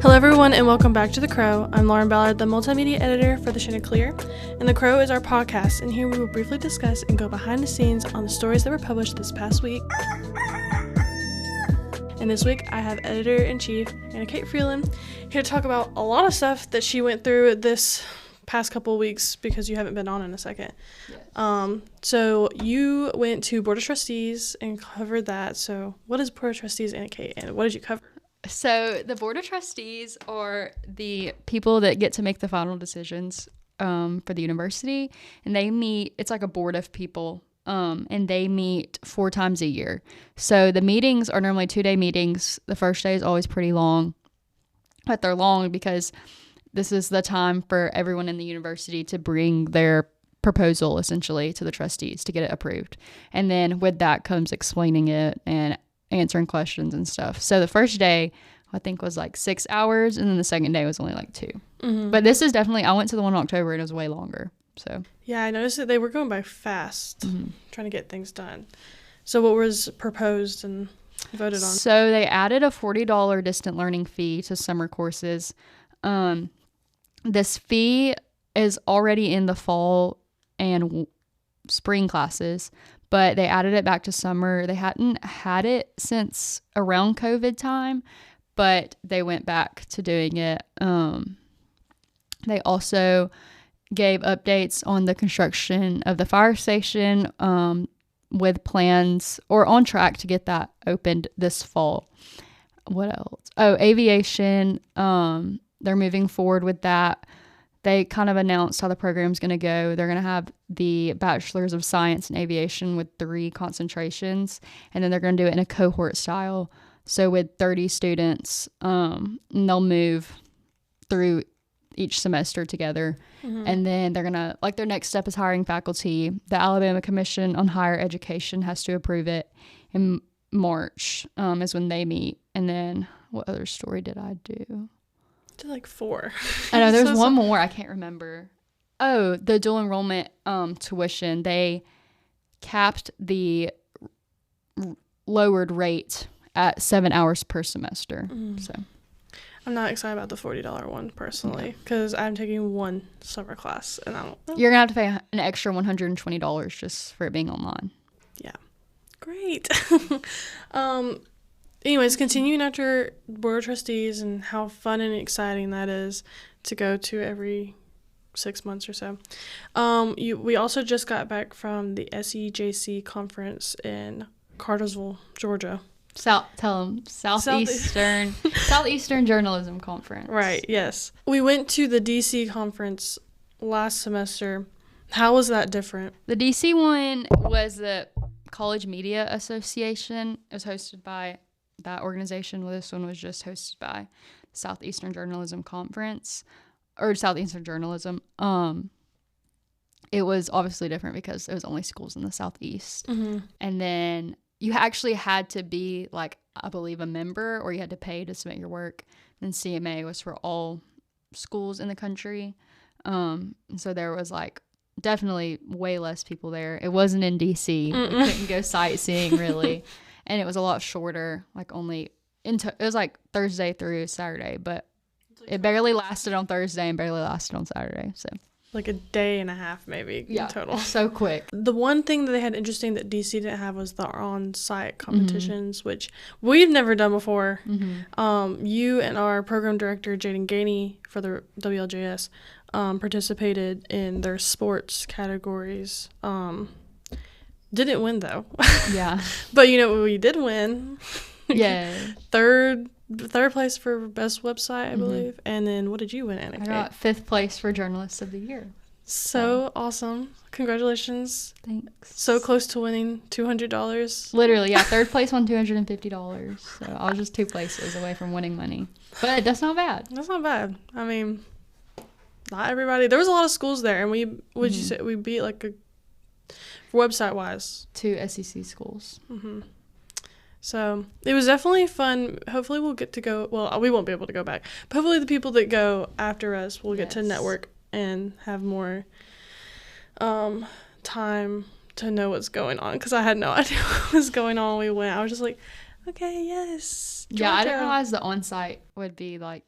Hello everyone and welcome back to The Crow. I'm Lauren Ballard, the multimedia editor for the Chanticleer, and The Crow is our podcast, and here we will briefly discuss and go behind the scenes on the stories that were published this past week. And this week I have editor-in-chief AnnaKate Freeland here to talk about a lot of stuff that she went through this past couple of weeks because you haven't been on in a second. Yes. So you went to Board of Trustees and covered that. So what is Board of Trustees, AnnaKate, and what did you cover? So the Board of Trustees are the people that get to make the final decisions for the university, and they meet. It's like a board of people, and they meet 4 times a year. So the meetings are normally 2-day meetings. The first day is always pretty long, but they're long because this is the time for everyone in the university to bring their proposal essentially to the trustees to get it approved. And then with that comes explaining it and answering questions and stuff. So the first day I think was like 6 hours, and then the second day was only like 2. Mm-hmm. But this is definitely, I went to the one in October and it was way longer. So yeah, I noticed that they were going by fast, trying to get things done. So what was proposed and voted on? So they added a $40 distant learning fee to summer courses. This fee is already in the fall and spring classes, but they added it back to summer. They hadn't had it since around COVID time, but they went back to doing it. They also gave updates on the construction of the fire station, with plans or on track to get that opened this fall. What else? Oh, aviation. They're moving forward with that. They kind of announced how the program's going to go. They're going to have the Bachelor's of Science in Aviation with 3 concentrations, and then they're going to do it in a cohort style. So with 30 students, and they'll move through each semester together. Mm-hmm. And then they're going to, like, their next step is hiring faculty. The Alabama Commission on Higher Education has to approve it in March, is when they meet. And then what other story did I do? To like 4. I know there's one more I can't remember. Oh, the dual enrollment tuition. They capped the lowered rate at 7 hours per semester. So I'm not excited about the $40 one personally because I'm taking one summer class and I don't know. You're gonna have to pay an extra $120 just for it being online. Yeah, great. Anyways, continuing after Board of Trustees and how fun and exciting that is to go to every 6 months or so. We also just got back from the SEJC conference in Cartersville, Georgia. Southeastern Journalism Conference. Right, yes. We went to the DC conference last semester. How was that different? The DC one was the College Media Association. It was hosted by that organization. Well, this one was just hosted by Southeastern Journalism Conference, or Southeastern Journalism. It was obviously different because it was only schools in the Southeast. Mm-hmm. And then you actually had to be, like, I believe a member, or you had to pay to submit your work. And CMA was for all schools in the country. And so there was, like, definitely way less people there. It wasn't in DC. We couldn't go sightseeing, really. And it was a lot shorter, like only it was like Thursday through Saturday, but it barely lasted on Thursday and barely lasted on Saturday. So like a day and a half maybe in total. So quick. The one thing that they had interesting that DC didn't have was the on-site competitions, which we've never done before. Mm-hmm. You and our program director, Jaden Gainey, for the WLJS, participated in their sports categories. Didn't win though. Yeah. But you know we did win. Yeah. Third place for best website, I believe. And then what did you win, AnnaKate? I got 5th place for Journalist of the Year. So awesome. Congratulations. Thanks. So close to winning $200. Literally, yeah. 3rd place won $250. So I was just 2 places away from winning money. But that's not bad. That's not bad. I mean, not everybody. There was a lot of schools there, and you say we beat like a website wise 2 SEC schools. So it was definitely fun. Hopefully we'll get to go. Well, we won't be able to go back, but hopefully the people that go after us will get to network and have more time to know what's going on, because I had no idea what was going on when we went. I was just like, okay, yes, Georgia. Yeah, I didn't realize the on-site would be like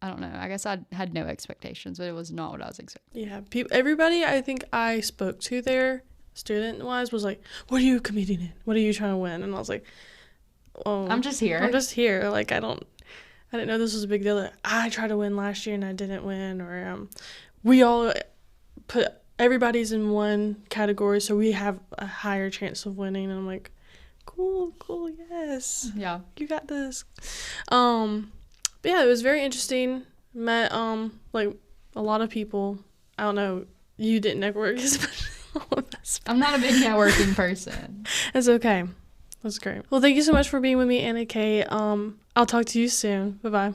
I don't know. I guess I had no expectations, but it was not what I was expecting. Yeah, everybody I think I spoke to there, student-wise, was like, what are you competing in? What are you trying to win? And I was like, oh, I'm just here. I'm just here. Like, I didn't know this was a big deal. Like, I tried to win last year and I didn't win. Or we all put everybody's in one category, so we have a higher chance of winning. And I'm like, cool, yes. Yeah. You got this. But yeah, it was very interesting. Met like a lot of people. I don't know. You didn't network as much. I'm not a big networking person. It's okay. That's great. Well, thank you so much for being with me, AnnaKate. I'll talk to you soon. Bye-bye.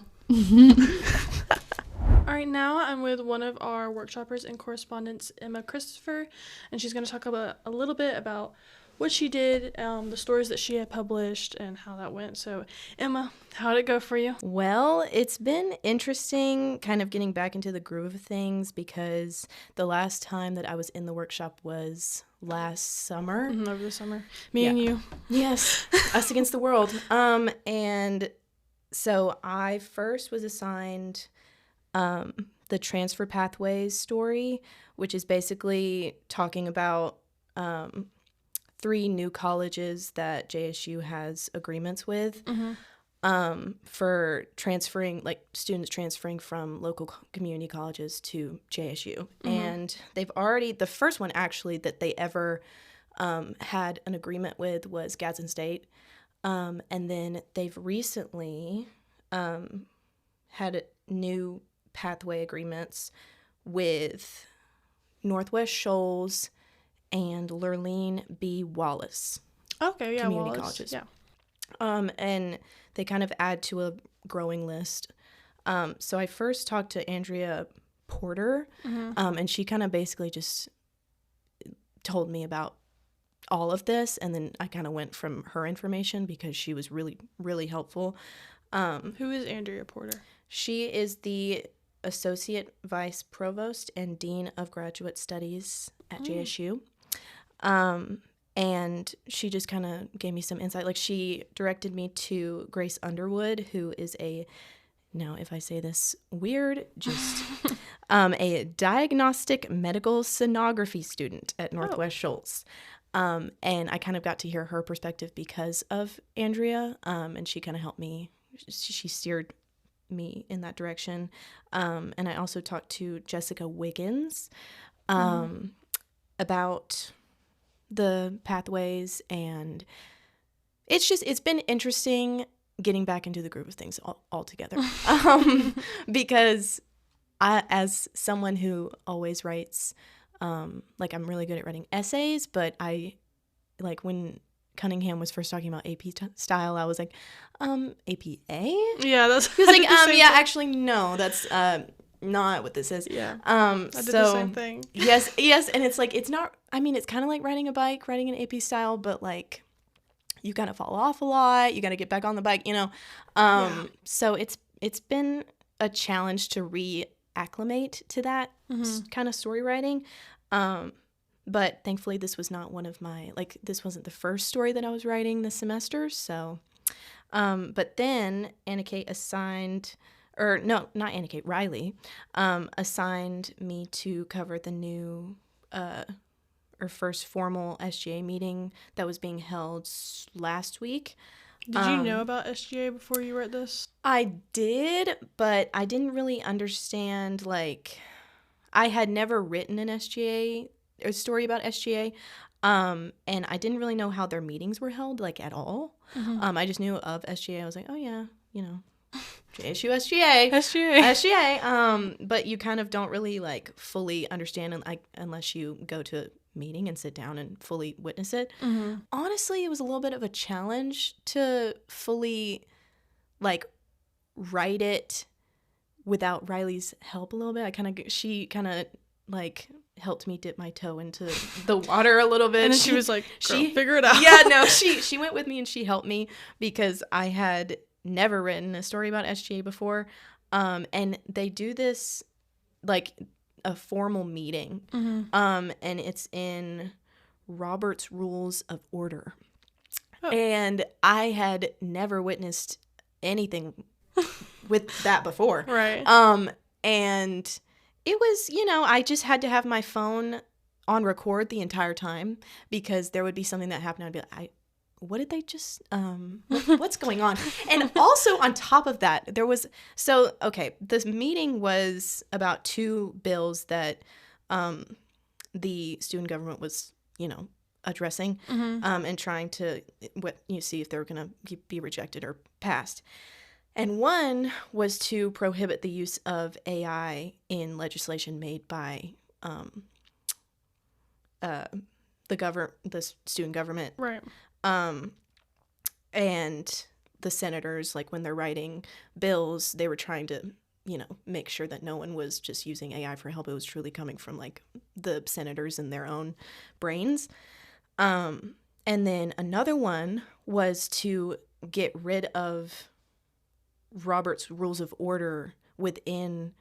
All right, now I'm with one of our workshoppers and correspondents, Emma Christopher, and she's going to talk about a little bit about what she did, the stories that she had published, and how that went. So, Emma, how'd it go for you? Well, it's been interesting kind of getting back into the groove of things because the last time that I was in the workshop was last summer. Over the summer. Me and you. Yes, us against the world. And so I first was assigned the transfer pathways story, which is basically talking about 3 new colleges that JSU has agreements with for transferring, like students transferring from local community colleges to JSU. And they've already, the first one actually that they ever had an agreement with was Gadsden State. And then they've recently had new pathway agreements with Northwest Shoals and Lurleen B. Wallace. Okay, yeah, community Wallace, colleges. yeah. And they kind of add to a growing list. So I first talked to Andrea Porter, and she kind of basically just told me about all of this, and then I kind of went from her information because she was really, really helpful. Who is Andrea Porter? She is the Associate Vice Provost and Dean of Graduate Studies at JSU. And she just kind of gave me some insight. Like, she directed me to Grace Underwood, who is now if I say this weird, just a diagnostic medical sonography student at Northwest Shoals. And I kind of got to hear her perspective because of Andrea, and she kind of helped me. She steered me in that direction. And I also talked to Jessica Wiggins about the pathways, and it's been interesting getting back into the groove of things altogether. Because I, as someone who always writes, like, I'm really good at writing essays, but I, like, when Cunningham was first talking about AP style, I was like, APA? Yeah, that's... He was like, yeah, actually, no, that's not what this is. Yeah, I did the same thing. Yes, and it's like, it's not, I mean, it's kind of like riding a bike, riding an AP style, but, like, you kind of fall off a lot, you got to get back on the bike, you know? So it's been a challenge to reacclimate to that kind of story writing. But thankfully this was not one of my, like, this wasn't the first story that I was writing this semester. So, but then AnnaKate assigned, or no, not AnnaKate, Riley, assigned me to cover the new, or first formal SGA meeting that was being held last week. Did you know about SGA before you wrote this? I did, but I didn't really understand, like, I had never written an SGA, a story about SGA, and I didn't really know how their meetings were held, like, at all. I just knew of SGA. I was like, oh yeah, you know, JSU SGA. But you kind of don't really, like, fully understand unless you go to a meeting and sit down and fully witness it. Honestly, it was a little bit of a challenge to fully, like, write it without Riley's help a little bit. She kind of, like, helped me dip my toe into the water a little bit. And then she was like, figure it out. Yeah, no, she went with me and she helped me because I had never written a story about SGA before. And they do this, like, a formal meeting. And it's in Robert's Rules of Order. And I had never witnessed anything with that before. Right. And it was, I just had to have my phone on record the entire time because there would be something that happened. I'd be like, what did they just, what's going on? And also on top of that, this meeting was about 2 bills that the student government was, addressing and trying to see if they were going to be rejected or passed. And one was to prohibit the use of AI in legislation made by the student government. Right. And the senators, like when they're writing bills, they were trying to, make sure that no one was just using AI for help. It was truly coming from like the senators and their own brains. And then another one was to get rid of Robert's Rules of Order within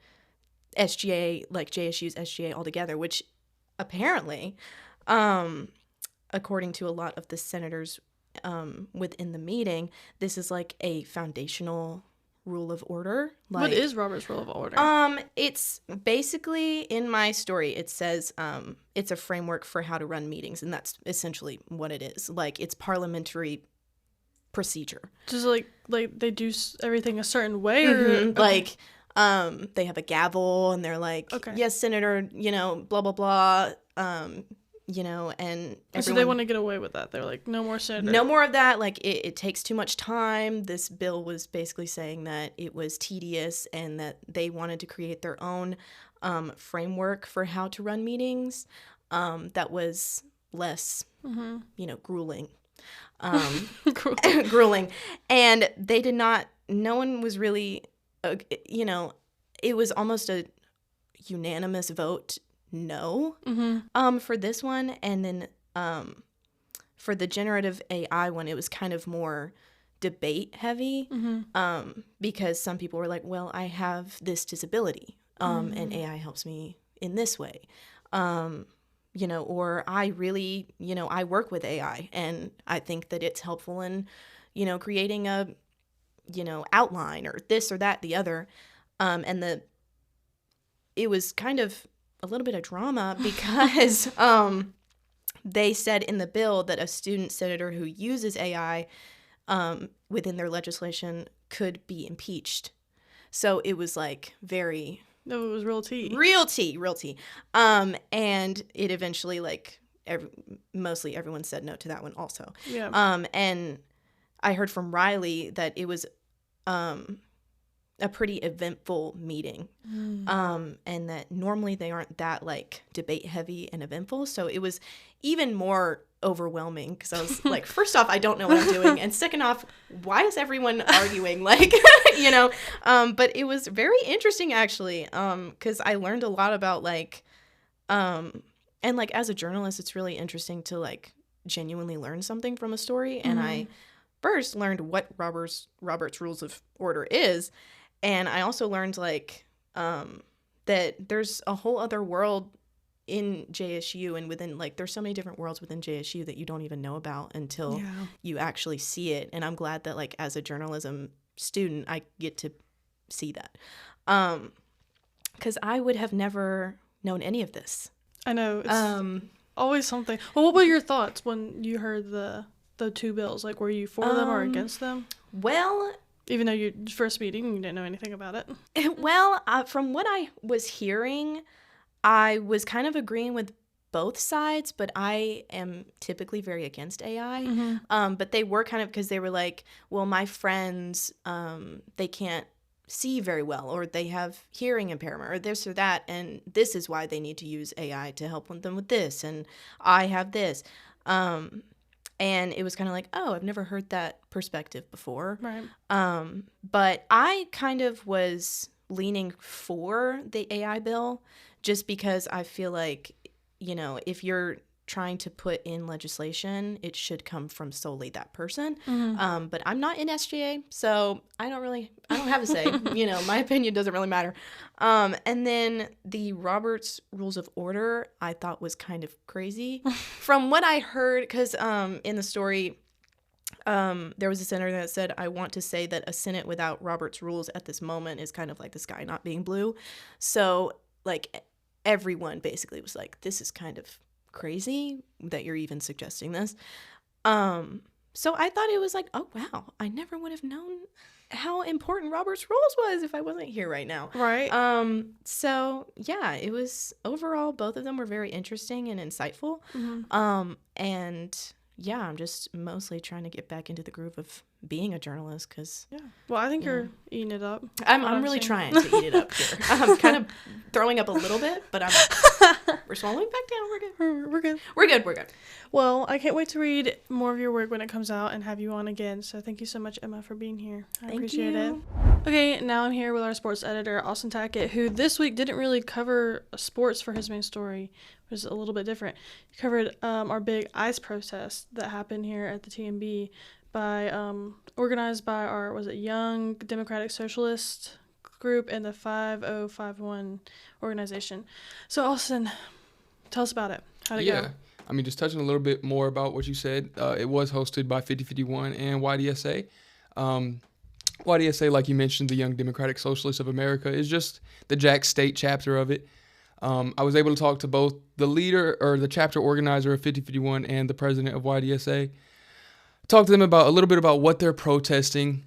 SGA, like JSU's SGA altogether, which apparently, according to a lot of the senators within the meeting, this is like a foundational rule of order. Like, what is Robert's Rule of Order? It's basically, in my story, it says it's a framework for how to run meetings, and that's essentially what it is. Like, it's parliamentary procedure. Just like they do everything a certain way, or okay. Like they have a gavel and they're like, okay, yes, Senator, blah blah blah, and everyone, so they want to get away with that. They're like, no more senator, no more of that. Like it takes too much time. This bill was basically saying that it was tedious and that they wanted to create their own framework for how to run meetings that was less, grueling. Grueling. And they did not, no one was really, it was almost a unanimous vote no for this one. And then for the generative AI one, it was kind of more debate heavy because some people were like, well, I have this disability and AI helps me in this way. Or I really, I work with AI and I think that it's helpful in, creating a, outline or this or that, the other. And it was kind of a little bit of drama because they said in the bill that a student senator who uses AI within their legislation could be impeached. So it was like very... No, it was real tea. Real tea. And it eventually, like, mostly everyone said no to that one also. Yeah. And I heard from Riley that it was a pretty eventful meeting. And that normally they aren't that, like, debate heavy and eventful. So it was even more overwhelming because I was like, first off, I don't know what I'm doing. And second off, why is everyone arguing? Like, but it was very interesting actually. Cause I learned a lot about like, and like as a journalist, it's really interesting to like genuinely learn something from a story. And I first learned what Robert's Rules of Order is. And I also learned like, that there's a whole other world in JSU and within, like, there's so many different worlds within JSU that you don't even know about until you actually see it. And I'm glad that, like, as a journalism student, I get to see that. Because I would have never known any of this. I know. It's always something. Well, what were your thoughts when you heard the 2 bills? Like, were you for them or against them? Well... Even though you first meeting, you didn't know anything about it. Well, from what I was hearing... I was kind of agreeing with both sides, but I am typically very against AI. But they were kind of, because they were like, well, my friends, they can't see very well, or they have hearing impairment, or this or that, and this is why they need to use AI to help them with this, and I have this. And it was kind of like, oh, I've never heard that perspective before. Right. But I kind of was leaning for the AI bill, just because I feel like, if you're trying to put in legislation, it should come from solely that person. But I'm not in SGA, so I don't have a say. My opinion doesn't really matter. And then the Robert's Rules of Order, I thought was kind of crazy. From what I heard, because in the story, There was a senator that said, I want to say that a Senate without Robert's rules at this moment is kind of like the sky not being blue. So, like, everyone basically was like, this is kind of crazy that you're even suggesting this. So I thought it was like, oh, wow, I never would have known how important Robert's rules was if I wasn't here right now. Right. So, yeah, it was overall, both of them were very interesting and insightful. And yeah, I'm just mostly trying to get back into the groove of being a journalist because Well, I think you're eating it up. I'm really trying to eat it up here. I'm kind of throwing up a little bit, but we're swallowing back down. We're good. We're good. Well, I can't wait to read more of your work when it comes out and have you on again. So thank you so much, Emma, for being here. I appreciate it. Okay, now I'm here with our sports editor, Austin Tackett, who this week didn't really cover sports for his main story. It was a little bit different. He covered our big ICE protest that happened here at the TMB by organized by our Young Democratic Socialist group and the 5051 organization. So Austin, tell us about it. How'd it go? I mean, just touching a little bit more about what you said, it was hosted by 5051 and YDSA. YDSA, like you mentioned, the Young Democratic Socialists of America, is just the Jack State chapter of it. I was able to talk to both the leader or the chapter organizer of 5051 and the president of YDSA. Talk to them about a little bit about what they're protesting,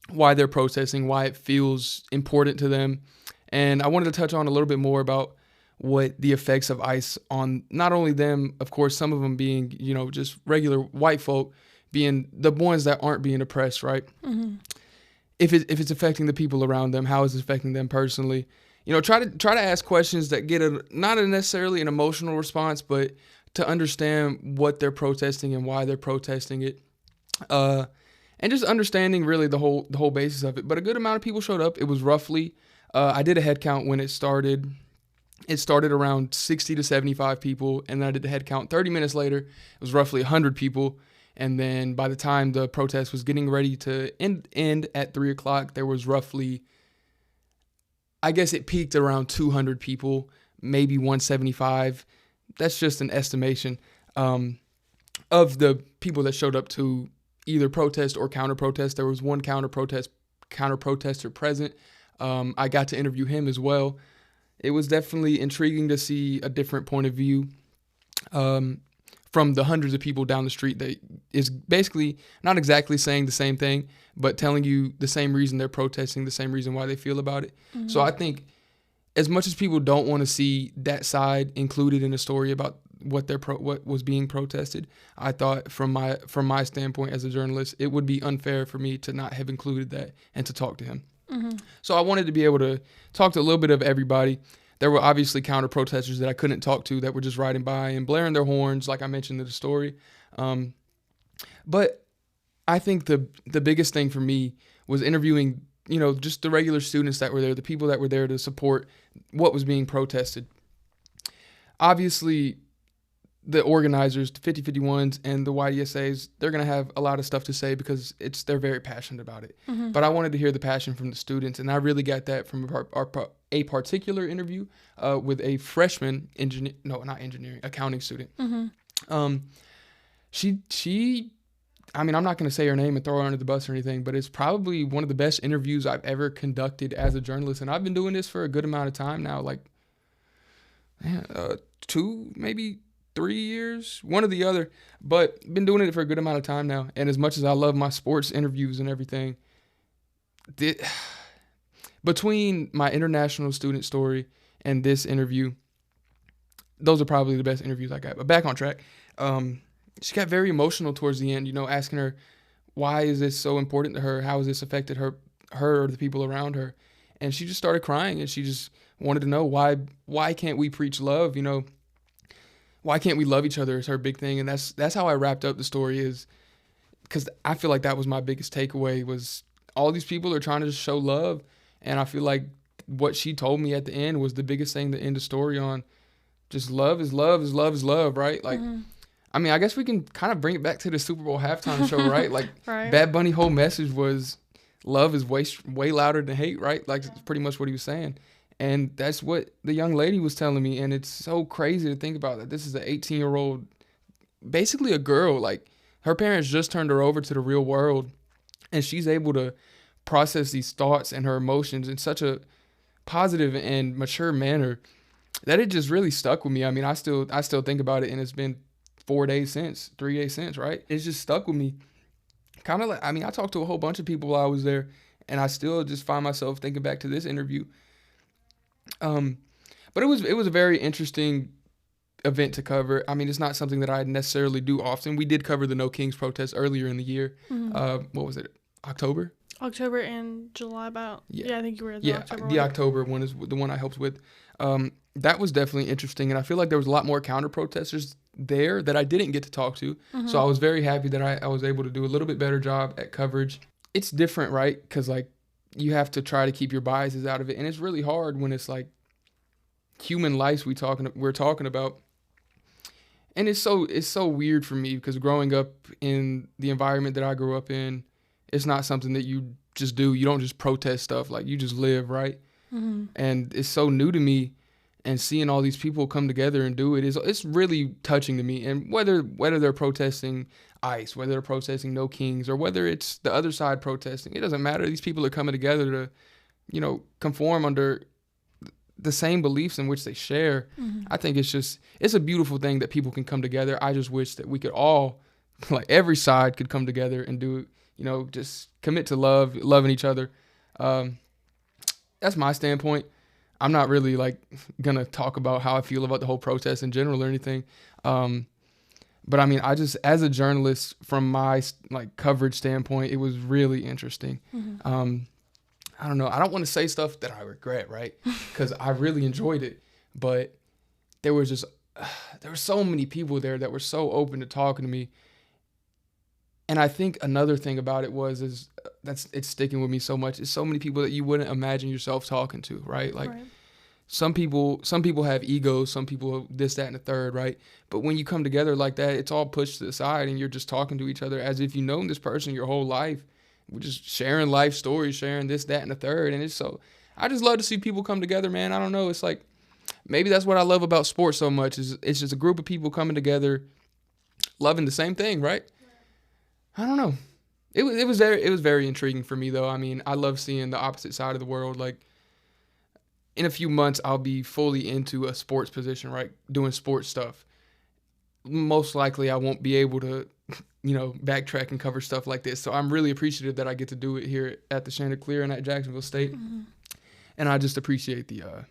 why it feels important to them. And I wanted to touch on a little bit more about what the effects of ICE on not only them, of course, some of them being, just regular white folk, being the ones that aren't being oppressed, right? Mm-hmm. If it's affecting the people around them, how is it affecting them personally? Try to ask questions that get not necessarily an emotional response, but to understand what they're protesting and why they're protesting it. And just understanding really the whole basis of it. But a good amount of people showed up. It was roughly, I did a head count when it started. It started around 60 to 75 people, and then I did the head count 30 minutes later. It was roughly 100 people. And then by the time the protest was getting ready to end at 3 o'clock, there was roughly, I guess it peaked around 200 people, maybe 175. That's just an estimation of the people that showed up to either protest or counter-protest. There was one counter-protester present. I got to interview him as well. It was definitely intriguing to see a different point of view from the hundreds of people down the street that is basically not exactly saying the same thing, but telling you the same reason they're protesting, the same reason why they feel about it. Mm-hmm. So I think as much as people don't want to see that side included in a story about what was being protested, I thought from my standpoint as a journalist, it would be unfair for me to not have included that and to talk to him. Mm-hmm. So I wanted to be able to talk to a little bit of everybody. There were obviously counter-protesters that I couldn't talk to that were just riding by and blaring their horns, like I mentioned in the story. But I think the biggest thing for me was interviewing, just the regular students that were there, the people that were there to support what was being protested. Obviously, the organizers, the 5051s and the YDSAs, they're going to have a lot of stuff to say because they're very passionate about it. Mm-hmm. But I wanted to hear the passion from the students, and I really got that from a particular interview with a freshman accounting student. Mm-hmm. She, I mean, I'm not going to say her name and throw her under the bus or anything, but it's probably one of the best interviews I've ever conducted as a journalist, and I've been doing this for a good amount of time now, 2, maybe 3 years, one or the other, but been doing it for a good amount of time now. And as much as I love my sports interviews and everything, between my international student story and this interview, those are probably the best interviews I got. But back on track, she got very emotional towards the end, asking her, why is this so important to her? How has this affected her or the people around her? And she just started crying, and she just wanted to know why can't we preach love, Why can't we love each other is her big thing. And that's how I wrapped up the story, is because I feel like that was my biggest takeaway, was all these people are trying to just show love. And I feel like what she told me at the end was the biggest thing to end the story on. Just love is love is love is love, right? Like, mm-hmm. I mean, I guess we can kind of bring it back to the Super Bowl halftime show, right? Like, right. Bad Bunny whole message was love is way louder than hate, right? Like, it's pretty much what he was saying. And that's what the young lady was telling me. And it's so crazy to think about that. This is an 18-year-old, basically a girl, like her parents just turned her over to the real world, and she's able to process these thoughts and her emotions in such a positive and mature manner that it just really stuck with me. I mean, I still think about it, and it's been 3 days since, right? It's just stuck with me. Kind of like, I mean, I talked to a whole bunch of people while I was there, and I still just find myself thinking back to this interview. But it was a very interesting event to cover. I mean, it's not something that I necessarily do often. We did cover the No Kings protest earlier in the year. What was it? October and July about. Yeah, I think you were at the October the one. October one is the one I helped with. That was definitely interesting, and I feel like there was a lot more counter protesters there that I didn't get to talk to. So I was very happy that I was able to do a little bit better job at coverage. It's different, right? Because like you have to try to keep your biases out of it, and it's really hard when it's like human lives we're talking about. And it's so weird for me because growing up in the environment that I grew up in, it's not something that you just do. You don't just protest stuff, like you just live, right? And it's so new to me, and seeing all these people come together and do it's really touching to me. And whether they're protesting ICE, whether they're protesting No Kings, or whether it's the other side protesting, it doesn't matter. These people are coming together to, conform under the same beliefs in which they share. I think it's a beautiful thing that people can come together. I just wish that we could all, like every side could come together and do it, just commit to loving each other. That's my standpoint. I'm not really like gonna talk about how I feel about the whole protest in general or anything. But I mean, I just, as a journalist, from my like coverage standpoint, it was really interesting. I don't know. I don't want to say stuff that I regret, right? Because I really enjoyed it. But there were so many people there that were so open to talking to me. And I think another thing about it it's sticking with me so much. It's so many people that you wouldn't imagine yourself talking to, right? Like some people have egos, some people this, that, and the third, right? But when you come together like that, it's all pushed to the side and you're just talking to each other as if you've known this person your whole life. We're just sharing life stories, sharing this, that, and the third. And I just love to see people come together, man. I don't know. It's like, maybe that's what I love about sports so much is it's just a group of people coming together, loving the same thing, right? I don't know. It was very intriguing for me though. I mean, I love seeing the opposite side of the world. Like in a few months, I'll be fully into a sports position, right? Doing sports stuff. Most likely I won't be able to, backtrack and cover stuff like this. So I'm really appreciative that I get to do it here at the Chanticleer and at Jacksonville State. And I just appreciate the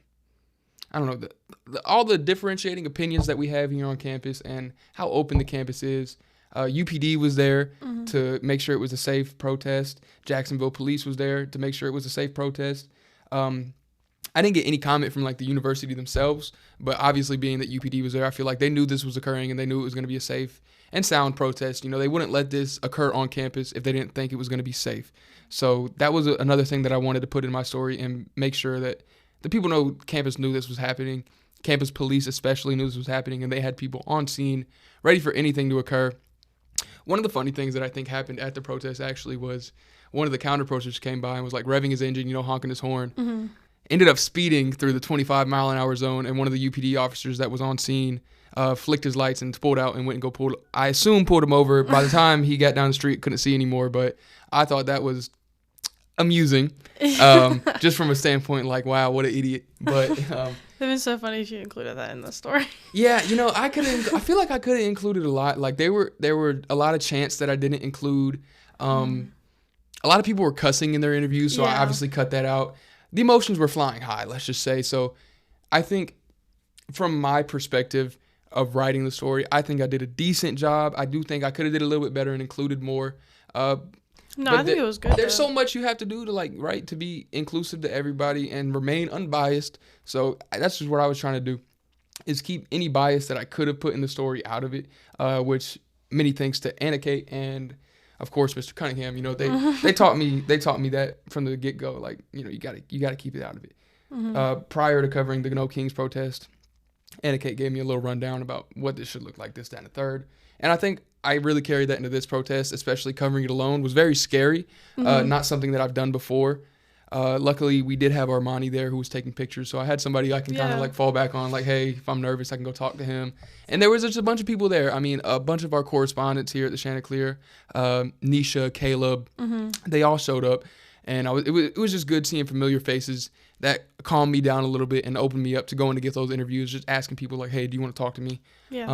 all the differentiating opinions that we have here on campus and how open the campus is. UPD was there to make sure it was a safe protest. Jacksonville Police was there to make sure it was a safe protest. I didn't get any comment from like the university themselves, but obviously being that UPD was there, I feel like they knew this was occurring and they knew it was going to be a safe and sound protest. They wouldn't let this occur on campus if they didn't think it was going to be safe. So that was another thing that I wanted to put in my story and make sure that the people know campus knew this was happening. Campus police especially knew this was happening, and they had people on scene ready for anything to occur. One of the funny things that I think happened at the protest actually was one of the counter protesters came by and was like revving his engine, honking his horn. Ended up speeding through the 25-mile-an-hour zone, and one of the UPD officers that was on scene flicked his lights and pulled out and went and pulled him over. By the time he got down the street, couldn't see anymore, but I thought that was amusing, just from a standpoint like, wow, what an idiot. But it'd been so funny if you included that in the story. Yeah, I feel like I could have included a lot. Like there were a lot of chants that I didn't include. A lot of people were cussing in their interviews, so I obviously cut that out. The emotions were flying high, let's just say. So I think from my perspective of writing the story, I think I did a decent job. I do think I could have did a little bit better and included more. I think it was good. There's so much you have to do to to be inclusive to everybody and remain unbiased. So that's just what I was trying to do, is keep any bias that I could have put in the story out of it, which many thanks to AnnaKate and of course Mr. Cunningham. They taught me that from the get-go. Like, you gotta keep it out of it. Prior to covering the No Kings protest, AnnaKate gave me a little rundown about what this should look like, this, that, and the third. And I think I really carried that into this protest, especially covering it alone. It was very scary, not something that I've done before. Luckily, we did have Armani there who was taking pictures, so I had somebody I can kind of like fall back on, like, hey, if I'm nervous, I can go talk to him. And there was just a bunch of people there. I mean, a bunch of our correspondents here at the Chanticleer, Nisha, Caleb, they all showed up, and it was just good seeing familiar faces that calmed me down a little bit and opened me up to going to get those interviews, just asking people like, hey, do you want to talk to me? Yeah.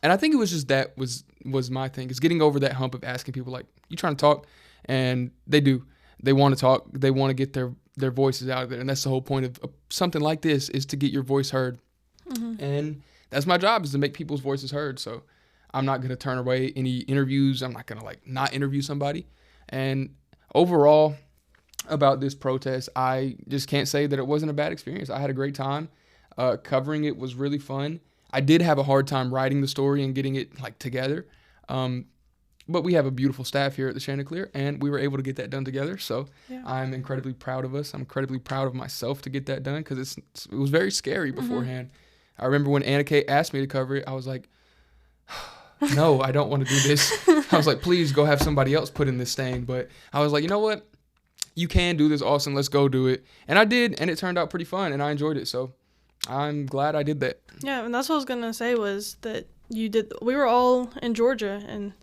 And I think it was just that was my thing, is getting over that hump of asking people like, you trying to talk? And they do. They want to talk. They want to get their voices out there. And that's the whole point of something like this, is to get your voice heard. And that's my job, is to make people's voices heard. So I'm not going to turn away any interviews. I'm not going to like not interview somebody. And overall about this protest, I just can't say that it wasn't a bad experience. I had a great time. Covering it was really fun. I did have a hard time writing the story and getting it like together. But we have a beautiful staff here at the Chanticleer, and we were able to get that done together. So I'm incredibly proud of us. I'm incredibly proud of myself to get that done, because it was very scary beforehand. I remember when AnnaKate asked me to cover it, I was like, no, I don't want to do this. I was like, please go have somebody else put in this stain. But I was like, you know what? You can do this, Austin. Let's go do it. And I did, and it turned out pretty fun, and I enjoyed it. So I'm glad I did that. Yeah, and that's what I was going to say, was that you did. We were all in Georgia, and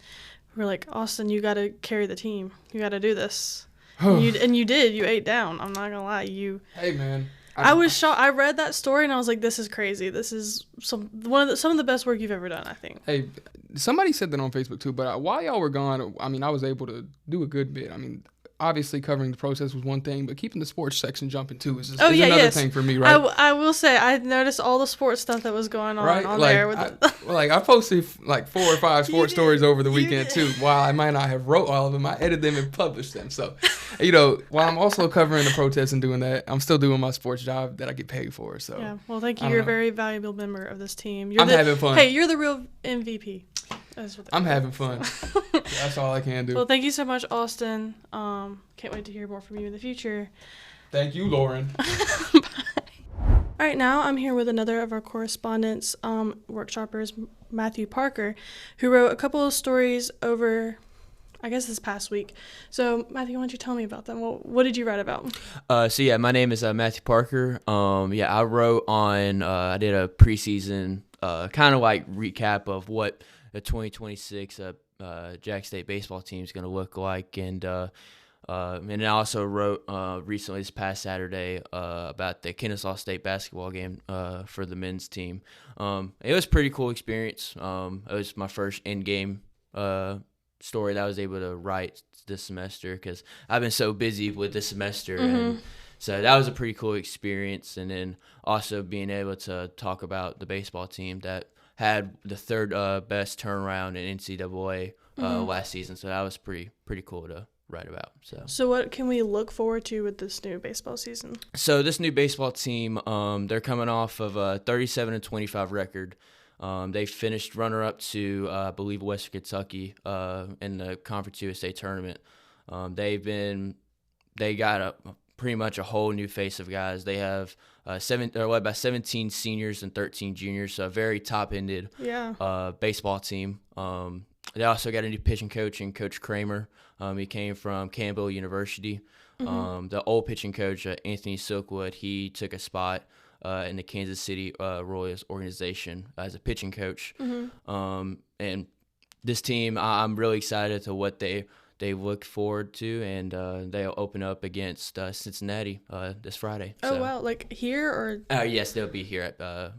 we're like, Austin, you got to carry the team. You got to do this. And you did. You ate down. I'm not going to lie. Hey, man. I was shocked. I read that story, and I was like, this is crazy. This is some of the best work you've ever done, I think. Hey, somebody said that on Facebook, too. But while y'all were gone, I mean, I was able to do a good bit. I mean, obviously covering the process was one thing, but keeping the sports section jumping, too, is another thing for me, right? I will say, I noticed all the sports stuff that was going on there. I posted like 4 or 5 sports stories over the weekend, too. While I might not have wrote all of them, I edited them and published them. So, while I'm also covering the protests and doing that, I'm still doing my sports job that I get paid for. So, yeah. Well, thank you. You're a very valuable member of this team. I'm having fun. Hey, you're the real MVP. I'm having fun. That's all I can do. Well, thank you so much, Austin. Can't wait to hear more from you in the future. Thank you, Lauren. Bye. All right, now I'm here with another of our correspondents, workshoppers, Matthew Parker, who wrote a couple of stories over, I guess, this past week. So, Matthew, why don't you tell me about them? Well, what did you write about? My name is Matthew Parker. I wrote on, I did a preseason kind of like recap of what the 2026 Jack State baseball team is going to look like, and I also wrote recently this past Saturday about the Kennesaw State basketball game for the men's team. It was a pretty cool experience. It was my first in-game story that I was able to write this semester, because I've been so busy with this semester, and so that was a pretty cool experience. And then also being able to talk about the baseball team that had the third best turnaround in NCAA last season, so that was pretty cool to write about. So what can we look forward to with this new baseball season? So this new baseball team, they're coming off of a 37-25 record. They finished runner-up to, I believe, Western Kentucky in the Conference USA tournament. They got pretty much a whole new face of guys. They have led by 17 seniors and 13 juniors, so a very top-ended baseball team. They also got a new pitching coach in Coach Kramer. He came from Campbell University. The old pitching coach, Anthony Silkwood, he took a spot in the Kansas City Royals organization as a pitching coach. And this team, I'm really excited to what they look forward to, and they'll open up against Cincinnati this Friday. Oh, wow. Like here or? Yes, they'll be here at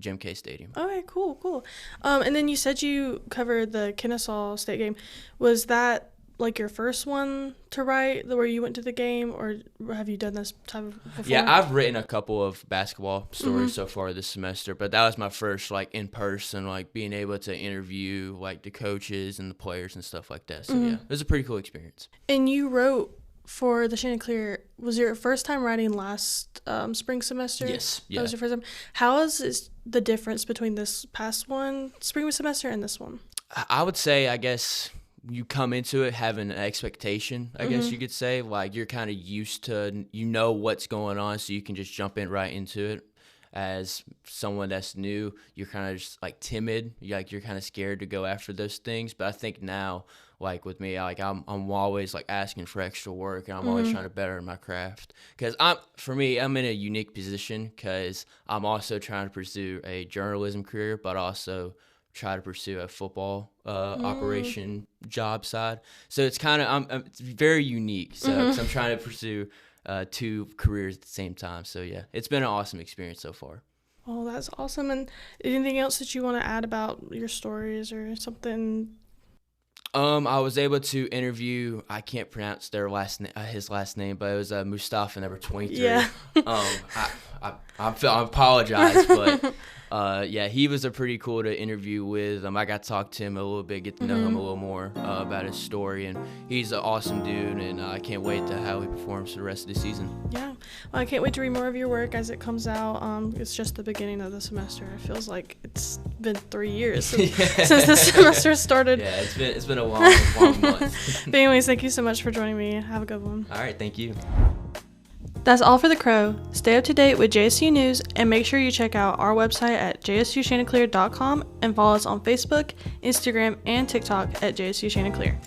Jim K Stadium. Okay, cool. And then you said you covered the Kennesaw State game. Was that like your first one to write, where you went to the game, or have you done this type of before? Yeah, I've written a couple of basketball stories so far this semester, but that was my first like in person, like being able to interview like the coaches and the players and stuff like that. So yeah, it was a pretty cool experience. And you wrote for the Chanticleer, was your first time writing last spring semester? Yes. Yeah. That was your first time. How is the difference between this past one, spring semester, and this one? I would say, I guess, you come into it having an expectation, I guess you could say. Like, you're kind of used to, what's going on, so you can just jump in right into it. As someone that's new, you're kind of just like timid. You're kind of scared to go after those things. But I think now, like with me, like I'm always like asking for extra work, and I'm always trying to better my craft. Because I'm in a unique position because I'm also trying to pursue a journalism career, but also try to pursue a football operation job side. So it's kind of it's very unique. So 'cause I'm trying to pursue 2 careers at the same time. So yeah, it's been an awesome experience so far. Oh, that's awesome. And anything else that you want to add about your stories or something? I was able to interview. I can't pronounce his last name, but it was Mustafa, number 23. Yeah. I apologize, but yeah, he was a pretty cool to interview with. I got to talk to him a little bit, get to know him a little more about his story, and he's an awesome dude, and I can't wait to how he performs for the rest of the season. Yeah, well, I can't wait to read more of your work as it comes out. It's just the beginning of the semester. It feels like it's been 3 years since the semester started. Yeah, it's been a long month. But anyways, thank you so much for joining me. Have a good one. All right, thank you. That's all for The Crow. Stay up to date with JSU news and make sure you check out our website at jsuchanticleer.com and follow us on Facebook, Instagram, and TikTok at JSU Chanticleer.